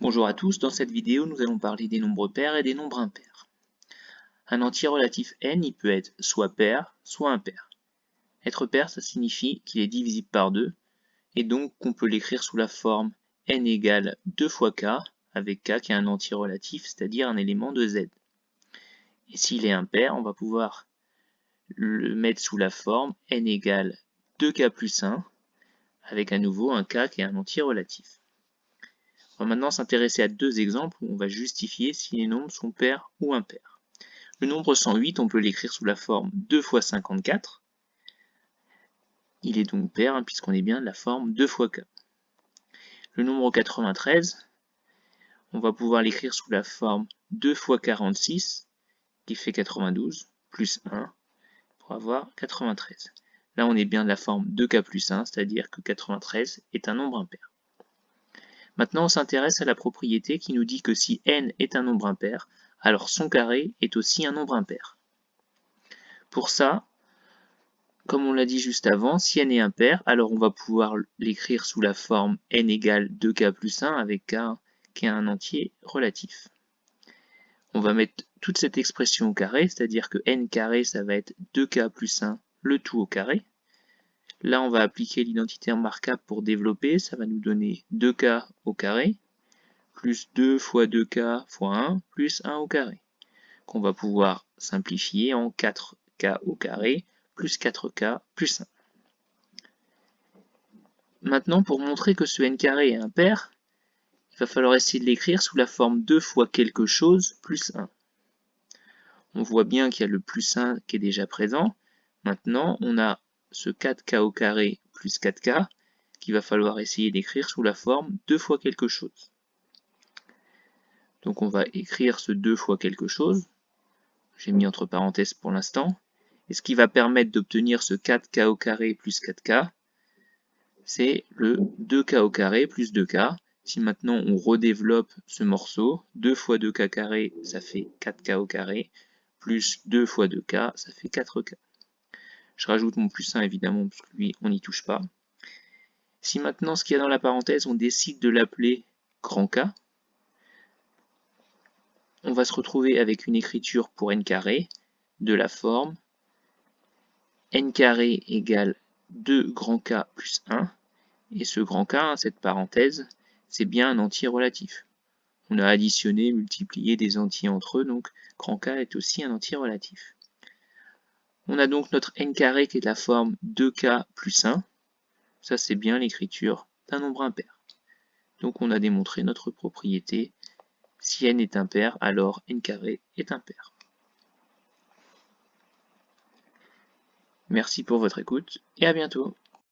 Bonjour à tous, dans cette vidéo nous allons parler des nombres pairs et des nombres impairs. Un entier relatif n, il peut être soit pair, soit impair. Être pair, ça signifie qu'il est divisible par 2, et donc qu'on peut l'écrire sous la forme n égale 2 fois k, avec k qui est un entier relatif, c'est-à-dire un élément de z. Et s'il est impair, on va pouvoir le mettre sous la forme n égale 2k plus 1, avec à nouveau un k qui est un entier relatif. On va maintenant s'intéresser à deux exemples où on va justifier si les nombres sont pairs ou impairs. Le nombre 108, on peut l'écrire sous la forme 2 fois 54. Il est donc pair puisqu'on est bien de la forme 2 fois k. Le nombre 93, on va pouvoir l'écrire sous la forme 2 fois 46, qui fait 92, plus 1, pour avoir 93. Là, on est bien de la forme 2k plus 1, c'est-à-dire que 93 est un nombre impair. Maintenant, on s'intéresse à la propriété qui nous dit que si n est un nombre impair, alors son carré est aussi un nombre impair. Pour ça, comme on l'a dit juste avant, si n est impair, alors on va pouvoir l'écrire sous la forme n égale 2k plus 1 avec k qui est un entier relatif. On va mettre toute cette expression au carré, c'est-à-dire que n carré, ça va être 2k plus 1, le tout au carré. Là, on va appliquer l'identité remarquable pour développer, ça va nous donner 2k au carré, plus 2 fois 2k fois 1, plus 1 au carré, qu'on va pouvoir simplifier en 4k au carré, plus 4k plus 1. Maintenant, pour montrer que ce n carré est impair, il va falloir essayer de l'écrire sous la forme 2 fois quelque chose plus 1. On voit bien qu'il y a le plus 1 qui est déjà présent. Maintenant, on a ce 4k au carré plus 4k qu'il va falloir essayer d'écrire sous la forme 2 fois quelque chose. Donc on va écrire ce 2 fois quelque chose. J'ai mis entre parenthèses pour l'instant. Et ce qui va permettre d'obtenir ce 4k au carré plus 4k, c'est le 2k au carré plus 2k. Si maintenant on redéveloppe ce morceau, 2 fois 2k carré, ça fait 4k au carré, plus 2 fois 2k, ça fait 4k. Je rajoute mon plus 1 évidemment, parce que lui, on n'y touche pas. Si maintenant ce qu'il y a dans la parenthèse, on décide de l'appeler grand K, on va se retrouver avec une écriture pour n carré de la forme n carré égale 2 grand K plus 1. Et ce grand K, cette parenthèse, c'est bien un entier relatif. On a additionné, multiplié des entiers entre eux, donc grand K est aussi un entier relatif. On a donc notre n carré qui est de la forme 2k plus 1. Ça, c'est bien l'écriture d'un nombre impair. Donc on a démontré notre propriété. Si n est impair, alors n carré est impair. Merci pour votre écoute et à bientôt.